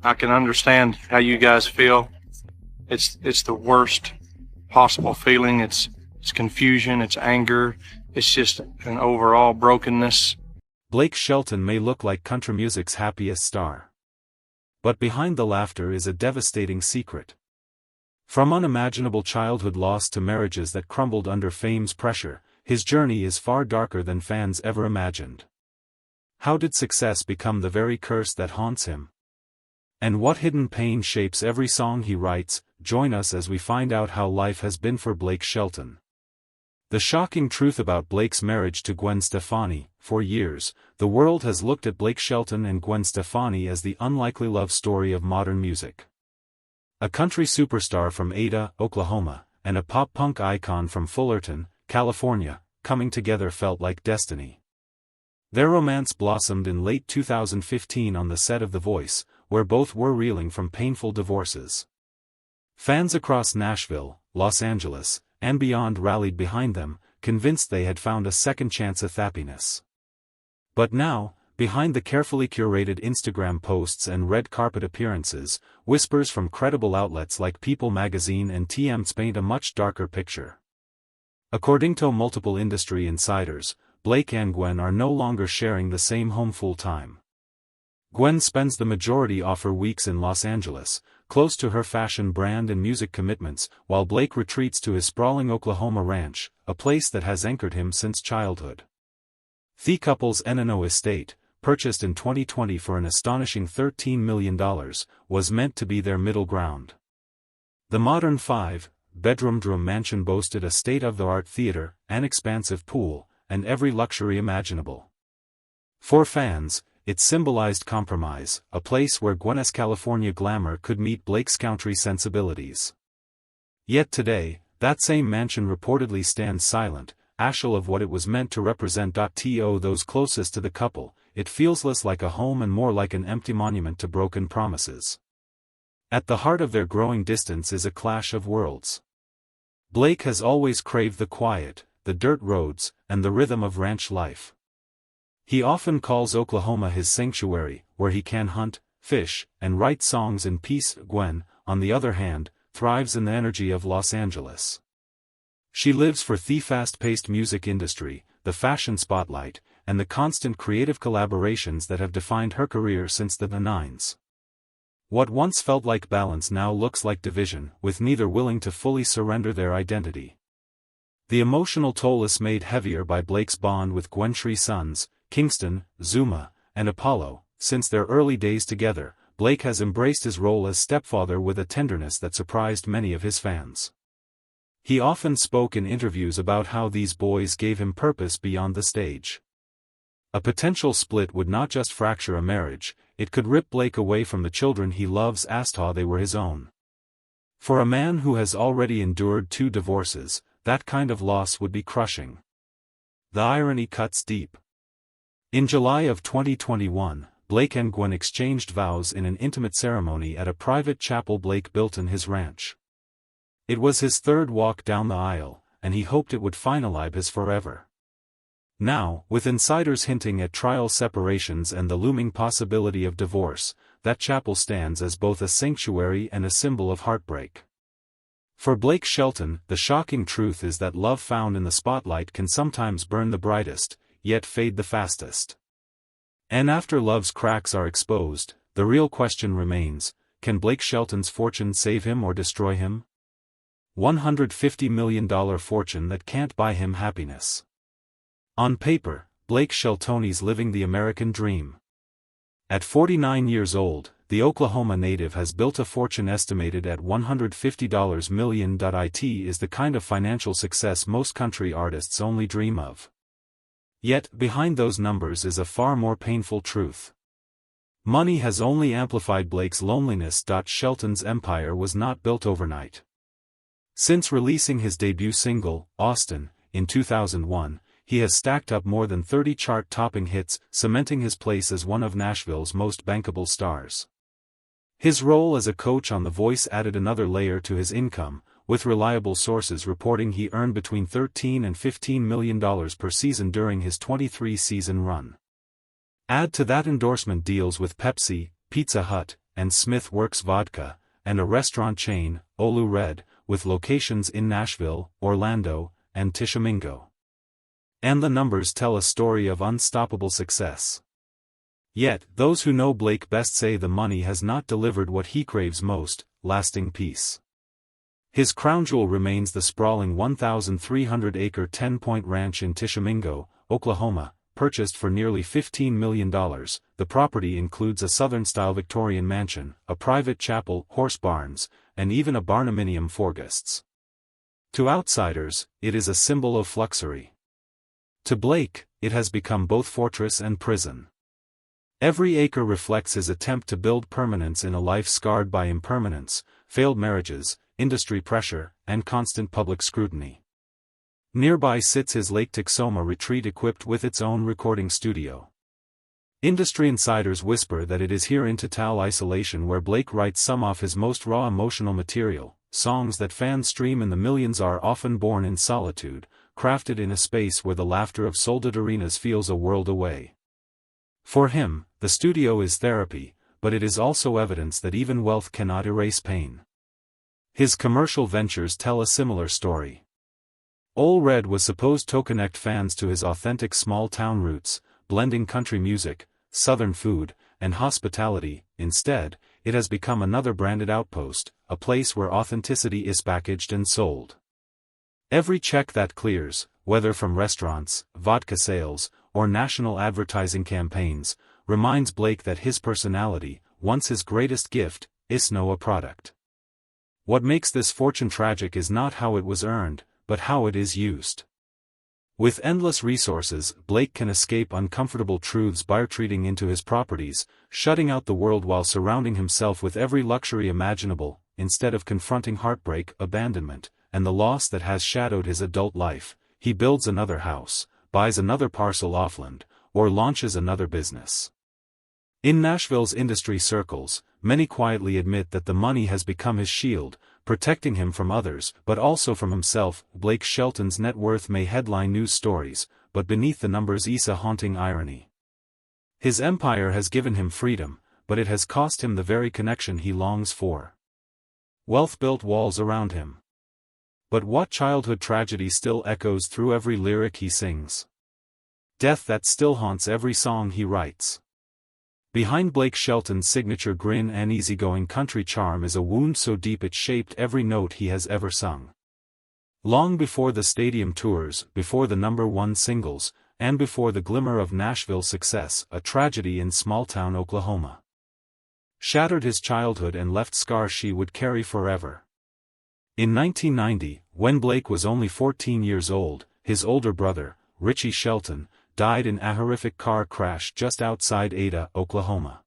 I can understand how you guys feel. It's the worst possible feeling. It's confusion, it's anger, it's just an overall brokenness. Blake Shelton may look like country music's happiest star. But behind the laughter is a devastating secret. From unimaginable childhood loss to marriages that crumbled under fame's pressure, his journey is far darker than fans ever imagined. How did success become the very curse that haunts him? And what hidden pain shapes every song he writes? Join us as we find out how life has been for Blake Shelton. The shocking truth about Blake's marriage to Gwen Stefani. For years, the world has looked at Blake Shelton and Gwen Stefani as the unlikely love story of modern music. A country superstar from Ada, Oklahoma, and a pop-punk icon from Fullerton, California, coming together felt like destiny. Their romance blossomed in late 2015 on the set of The Voice, where both were reeling from painful divorces. Fans across Nashville, Los Angeles, and beyond rallied behind them, convinced they had found a second chance at happiness. But now, behind the carefully curated Instagram posts and red carpet appearances, whispers from credible outlets like People magazine and TMZ paint a much darker picture. According to multiple industry insiders, Blake and Gwen are no longer sharing the same home full-time. Gwen spends the majority of her weeks in Los Angeles, close to her fashion brand and music commitments, while Blake retreats to his sprawling Oklahoma ranch, a place that has anchored him since childhood. The couple's Enano estate, purchased in 2020 for an astonishing $13 million, was meant to be their middle ground. The modern five-bedroom mansion boasted a state-of-the-art theater, an expansive pool, and every luxury imaginable. For fans, it symbolized compromise, a place where Gwen's California glamour could meet Blake's country sensibilities. Yet today, that same mansion reportedly stands silent, a shell of what it was meant to represent. To those closest to the couple, it feels less like a home and more like an empty monument to broken promises. At the heart of their growing distance is a clash of worlds. Blake has always craved the quiet, the dirt roads, and the rhythm of ranch life. He often calls Oklahoma his sanctuary, where he can hunt, fish, and write songs in peace. Gwen, on the other hand, thrives in the energy of Los Angeles. She lives for the fast-paced music industry, the fashion spotlight, and the constant creative collaborations that have defined her career since the 90s. What once felt like balance now looks like division, with neither willing to fully surrender their identity. The emotional toll is made heavier by Blake's bond with Gwen's three sons, Kingston, Zuma, and Apollo. Since their early days together, Blake has embraced his role as stepfather with a tenderness that surprised many of his fans. He often spoke in interviews about how these boys gave him purpose beyond the stage. A potential split would not just fracture a marriage, it could rip Blake away from the children he loves as though they were his own. For a man who has already endured 2 divorces, that kind of loss would be crushing. The irony cuts deep. In July of 2021, Blake and Gwen exchanged vows in an intimate ceremony at a private chapel Blake built in his ranch. It was his third walk down the aisle, and he hoped it would finalize his forever. Now, with insiders hinting at trial separations and the looming possibility of divorce, that chapel stands as both a sanctuary and a symbol of heartbreak. For Blake Shelton, the shocking truth is that love found in the spotlight can sometimes burn the brightest, yet fade the fastest. And after love's cracks are exposed, the real question remains, can Blake Shelton's fortune save him or destroy him? $150 million fortune that can't buy him happiness. On paper, Blake Shelton's living the American dream. At 49 years old, the Oklahoma native has built a fortune estimated at $150 million. It is the kind of financial success most country artists only dream of. Yet, behind those numbers is a far more painful truth. Money has only amplified Blake's loneliness. Shelton's empire was not built overnight. Since releasing his debut single, Austin, in 2001, he has stacked up more than 30 chart-topping hits, cementing his place as one of Nashville's most bankable stars. His role as a coach on The Voice added another layer to his income, with reliable sources reporting he earned between $13 and $15 million per season during his 23-season run. Add to that endorsement deals with Pepsi, Pizza Hut, and Smith Works Vodka, and a restaurant chain, Olu Red, with locations in Nashville, Orlando, and Tishomingo. And the numbers tell a story of unstoppable success. Yet, those who know Blake best say the money has not delivered what he craves most, lasting peace. His crown jewel remains the sprawling 1,300-acre 10-point ranch in Tishomingo, Oklahoma, purchased for nearly $15 million. The property includes a Southern-style Victorian mansion, a private chapel, horse barns, and even a barnuminium for guests. To outsiders, it is a symbol of luxury. To Blake, it has become both fortress and prison. Every acre reflects his attempt to build permanence in a life scarred by impermanence, failed marriages, industry pressure, and constant public scrutiny. Nearby sits his Lake Texoma retreat equipped with its own recording studio. Industry insiders whisper that it is here in total isolation where Blake writes some of his most raw emotional material. Songs that fans stream in the millions are often born in solitude, crafted in a space where the laughter of sold-out arenas feels a world away. For him, the studio is therapy, but it is also evidence that even wealth cannot erase pain. His commercial ventures tell a similar story. Olu Red was supposed to connect fans to his authentic small-town roots, blending country music, southern food, and hospitality. Instead, it has become another branded outpost, a place where authenticity is packaged and sold. Every check that clears, whether from restaurants, vodka sales, or national advertising campaigns, reminds Blake that his personality, once his greatest gift, is now a product. What makes this fortune tragic is not how it was earned, but how it is used. With endless resources, Blake can escape uncomfortable truths by retreating into his properties, shutting out the world while surrounding himself with every luxury imaginable, instead of confronting heartbreak, abandonment, and the loss that has shadowed his adult life. He builds another house, buys another parcel offland, or launches another business. In Nashville's industry circles, many quietly admit that the money has become his shield, protecting him from others, but also from himself. Blake Shelton's net worth may headline news stories, but beneath the numbers is a haunting irony. His empire has given him freedom, but it has cost him the very connection he longs for. Wealth built walls around him. But what childhood tragedy still echoes through every lyric he sings? Death that still haunts every song he writes. Behind Blake Shelton's signature grin and easygoing country charm is a wound so deep it shaped every note he has ever sung. Long before the stadium tours, before the #1 singles, and before the glimmer of Nashville success, a tragedy in small-town Oklahoma shattered his childhood and left scars she would carry forever. In 1990, when Blake was only 14 years old, his older brother, Richie Shelton, died in a horrific car crash just outside Ada, Oklahoma.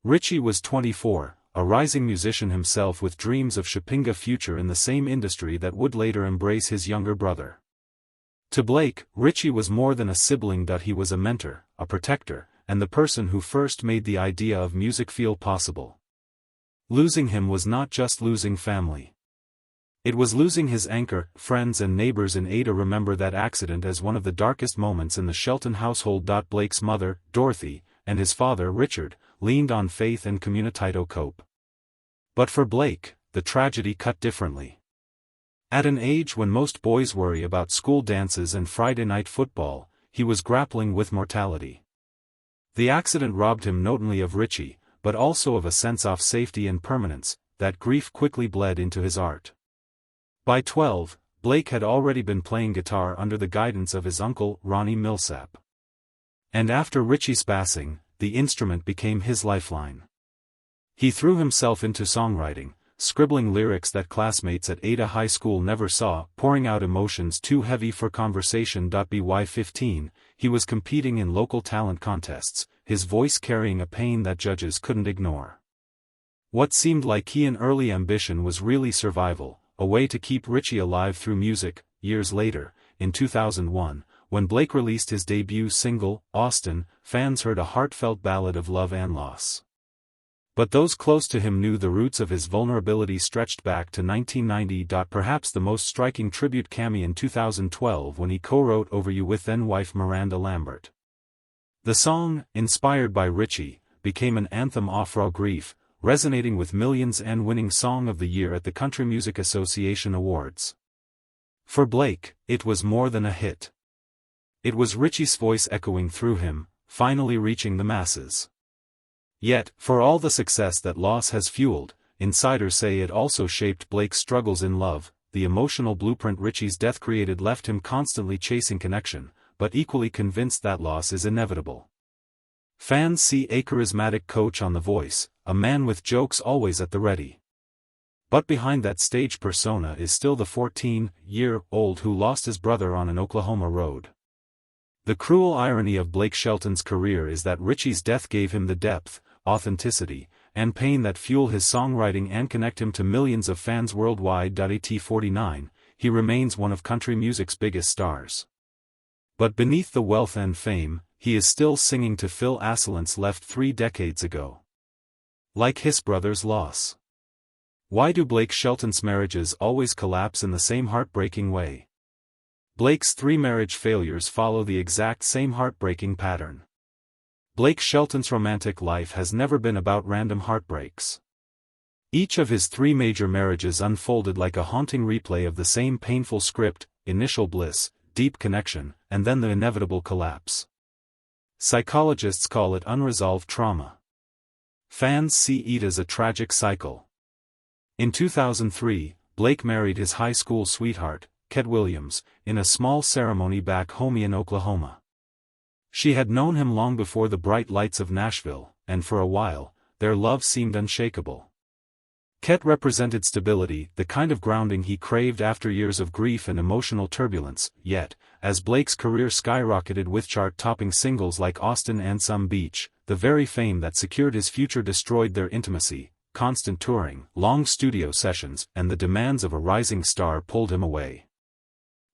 Richie was 24, a rising musician himself with dreams of shaping a future in the same industry that would later embrace his younger brother. To Blake, Richie was more than a sibling, that he was a mentor, a protector, and the person who first made the idea of music feel possible. Losing him was not just losing family. It was losing his anchor. Friends and neighbors in Ada remember that accident as one of the darkest moments in the Shelton household. Blake's mother, Dorothy, and his father, Richard, leaned on faith and community to cope. But for Blake, the tragedy cut differently. At an age when most boys worry about school dances and Friday night football, he was grappling with mortality. The accident robbed him not only of Richie, but also of a sense of safety and permanence. That grief quickly bled into his art. By 12, Blake had already been playing guitar under the guidance of his uncle, Ronnie Millsap. And after Richie's passing, the instrument became his lifeline. He threw himself into songwriting, scribbling lyrics that classmates at Ada High School never saw, pouring out emotions too heavy for conversation. By 15, he was competing in local talent contests, his voice carrying a pain that judges couldn't ignore. What seemed like an early ambition was really survival, a way to keep Richie alive through music. Years later, in 2001, when Blake released his debut single, Austin, fans heard a heartfelt ballad of love and loss. But those close to him knew the roots of his vulnerability stretched back to 1990. Perhaps the most striking tribute came in 2012 when he co-wrote Over You with then-wife Miranda Lambert. The song, inspired by Richie, became an anthem of raw grief, resonating with millions and winning Song of the Year at the Country Music Association Awards. For Blake, it was more than a hit. It was Richie's voice echoing through him, finally reaching the masses. Yet, for all the success that loss has fueled, insiders say it also shaped Blake's struggles in love. The emotional blueprint Richie's death created left him constantly chasing connection, but equally convinced that loss is inevitable. Fans see a charismatic coach on The Voice, a man with jokes always at the ready. But behind that stage persona is still the 14-year-old who lost his brother on an Oklahoma road. The cruel irony of Blake Shelton's career is that Richie's death gave him the depth, authenticity, and pain that fuel his songwriting and connect him to millions of fans worldwide. At 49, he remains one of country music's biggest stars. But beneath the wealth and fame, he is still singing to fill assonance left 3 decades ago. Like his brother's loss. Why do Blake Shelton's marriages always collapse in the same heartbreaking way? Blake's 3 marriage failures follow the exact same heartbreaking pattern. Blake Shelton's romantic life has never been about random heartbreaks. Each of his 3 major marriages unfolded like a haunting replay of the same painful script: initial bliss, deep connection, and then the inevitable collapse. Psychologists call it unresolved trauma. Fans see it as a tragic cycle. In 2003, Blake married his high school sweetheart, Ket Williams, in a small ceremony back home in Oklahoma. She had known him long before the bright lights of Nashville, and for a while, their love seemed unshakable. Ket represented stability, the kind of grounding he craved after years of grief and emotional turbulence. Yet, as Blake's career skyrocketed with chart-topping singles like Austin and Some Beach, the very fame that secured his future destroyed their intimacy. Constant touring, long studio sessions, and the demands of a rising star pulled him away.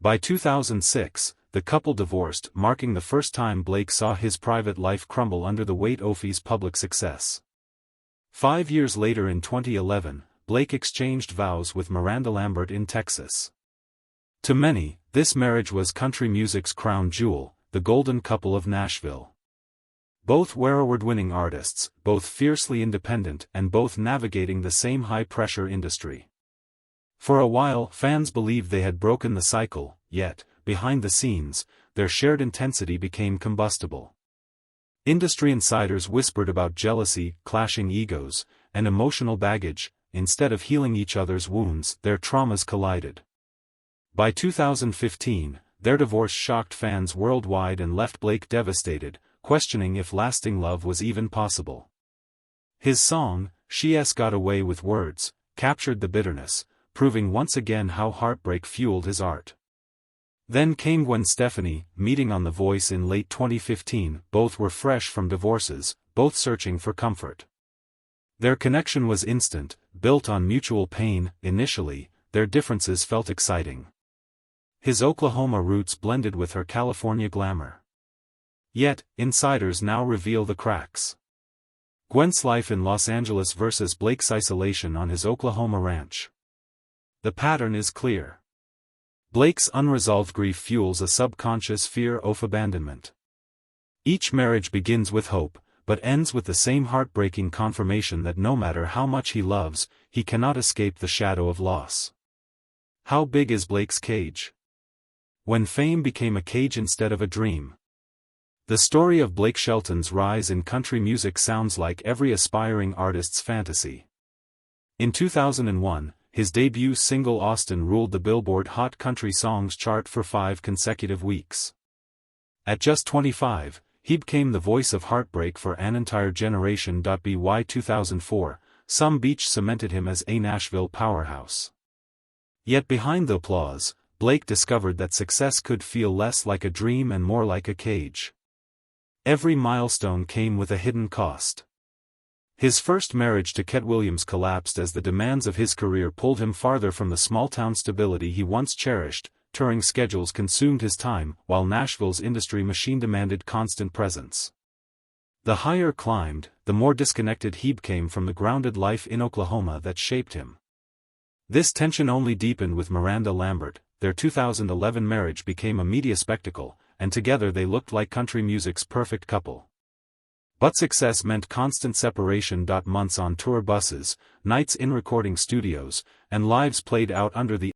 By 2006, the couple divorced, marking the first time Blake saw his private life crumble under the weight of his public success. 5 years later in 2011, Blake exchanged vows with Miranda Lambert in Texas. To many, this marriage was country music's crown jewel, the golden couple of Nashville. Both were award-winning artists, both fiercely independent, and both navigating the same high-pressure industry. For a while, fans believed they had broken the cycle, yet, behind the scenes, their shared intensity became combustible. Industry insiders whispered about jealousy, clashing egos, and emotional baggage. Instead of healing each other's wounds, their traumas collided. By 2015, their divorce shocked fans worldwide and left Blake devastated, questioning if lasting love was even possible. His song, She's Got Away with Words, captured the bitterness, proving once again how heartbreak fueled his art. Then came Gwen Stefani, meeting on The Voice in late 2015. Both were fresh from divorces, both searching for comfort. Their connection was instant, built on mutual pain. Initially, their differences felt exciting. His Oklahoma roots blended with her California glamour. Yet, insiders now reveal the cracks. Gwen's life in Los Angeles versus Blake's isolation on his Oklahoma ranch. The pattern is clear. Blake's unresolved grief fuels a subconscious fear of abandonment. Each marriage begins with hope, but ends with the same heartbreaking confirmation that no matter how much he loves, he cannot escape the shadow of loss. How big is Blake's cage? When fame became a cage instead of a dream. The story of Blake Shelton's rise in country music sounds like every aspiring artist's fantasy. In 2001, his debut single Austin ruled the Billboard Hot Country Songs chart for 5 consecutive weeks. At just 25, he became the voice of heartbreak for an entire generation. By 2004, Some Beach cemented him as a Nashville powerhouse. Yet behind the applause, Blake discovered that success could feel less like a dream and more like a cage. Every milestone came with a hidden cost. His first marriage to Ket Williams collapsed as the demands of his career pulled him farther from the small-town stability he once cherished. Touring schedules consumed his time, while Nashville's industry machine demanded constant presence. The higher climbed, the more disconnected he became from the grounded life in Oklahoma that shaped him. This tension only deepened with Miranda Lambert. Their 2011 marriage became a media spectacle, and together they looked like country music's perfect couple. But success meant constant separation. Months on tour buses, nights in recording studios, and lives played out under the